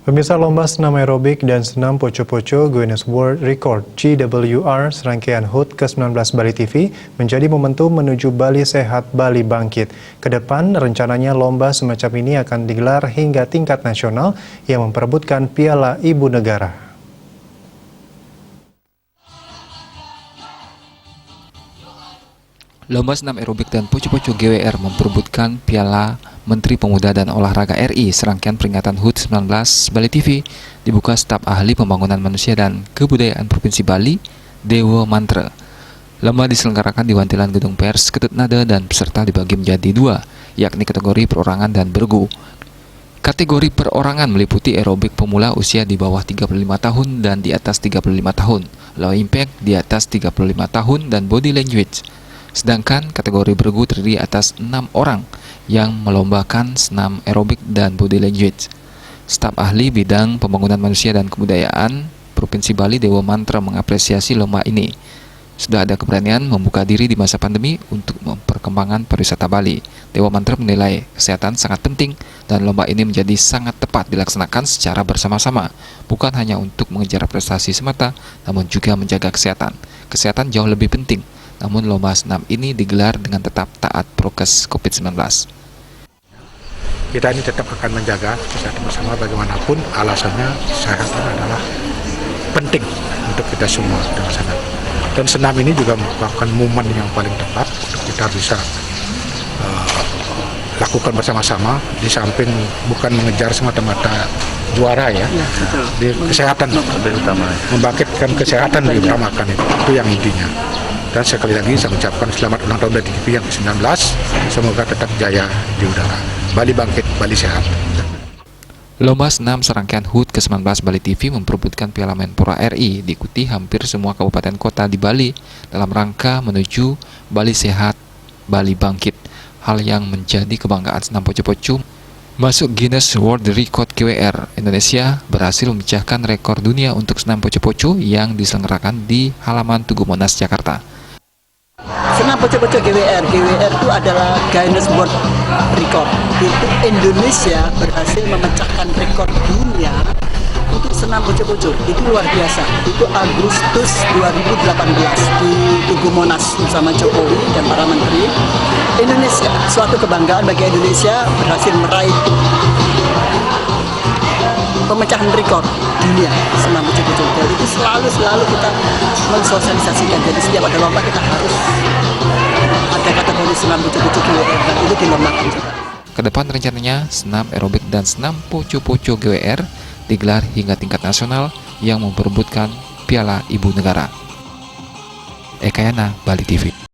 Pemirsa, lomba senam aerobik dan senam poco-poco Guinness World Record GWR serangkaian HUT ke-19 Bali TV menjadi momentum menuju Bali Sehat, Bali Bangkit. Kedepan rencananya lomba semacam ini akan digelar hingga tingkat nasional yang memperebutkan Piala Ibu Negara. Lomba senam aerobik dan poco-poco GWR memperebutkan Piala Menteri Pemuda dan Olahraga RI serangkaian peringatan HUT 19 Bali TV dibuka staf ahli pembangunan manusia dan kebudayaan Provinsi Bali, Dewa Mantra. Lomba diselenggarakan di Wantilan Gedung Pers Ketut Nada dan peserta dibagi menjadi dua, yakni kategori perorangan dan bergu. Kategori perorangan meliputi aerobik pemula usia di bawah 35 tahun dan di atas 35 tahun, low impact di atas 35 tahun dan body language. Sedangkan kategori bergu terdiri atas 6 orang yang melombakan senam aerobik dan body language. Staf ahli bidang pembangunan manusia dan kebudayaan Provinsi Bali, Dewa Mantra, mengapresiasi lomba ini. Sudah ada keberanian membuka diri di masa pandemi untuk memperkembangkan pariwisata Bali. Dewa Mantra menilai kesehatan sangat penting dan lomba ini menjadi sangat tepat dilaksanakan secara bersama-sama, bukan hanya untuk mengejar prestasi semata, namun juga menjaga kesehatan. Kesehatan jauh lebih penting. Namun lomba senam ini digelar dengan tetap taat prokes COVID-19. Kita ini tetap akan menjaga kesehatan bersama bagaimanapun, alasannya kesehatan adalah penting untuk kita semua dalam senam. Dan senam ini juga merupakan momen yang paling tepat untuk kita bisa lakukan bersama-sama, di samping bukan mengejar semata-mata juara ya, di kesehatan lebih utama, membangkitkan kesehatan lebih utamakan, itu yang intinya. Dan sekali lagi saya ucapkan selamat ulang tahun dari TV yang ke-19, semoga tetap jaya di udara. Bali bangkit, Bali sehat. Lomba senam serangkaian HUT ke-19 Bali TV memperebutkan Piala Menpora RI diikuti hampir semua kabupaten kota di Bali dalam rangka menuju Bali Sehat, Bali Bangkit. Hal yang menjadi kebanggaan senam poco-poco masuk Guinness World Record GWR. Indonesia berhasil memecahkan rekor dunia untuk senam poco-poco yang diselenggarakan di halaman Tugu Monas, Jakarta. Senam poco-poco GWR itu adalah Guinness World Record. Itu Indonesia berhasil memecahkan rekor dunia untuk senam poco-poco. Itu luar biasa. Itu Agustus 2018 di Tugu Monas bersama Jokowi dan para menteri. Indonesia, suatu kebanggaan bagi Indonesia berhasil meraih pemecahan rekor dunia senam poco-poco. Jadi itu selalu kita mensosialisasikan. Jadi setiap ada lomba kita harus ada kategori senam poco-poco GWR dan itu dilombakan juga. Kedepan rencananya senam aerobik dan senam poco-poco GWR digelar hingga tingkat nasional yang memperebutkan Piala Ibu Negara. Ekayana, Bali TV.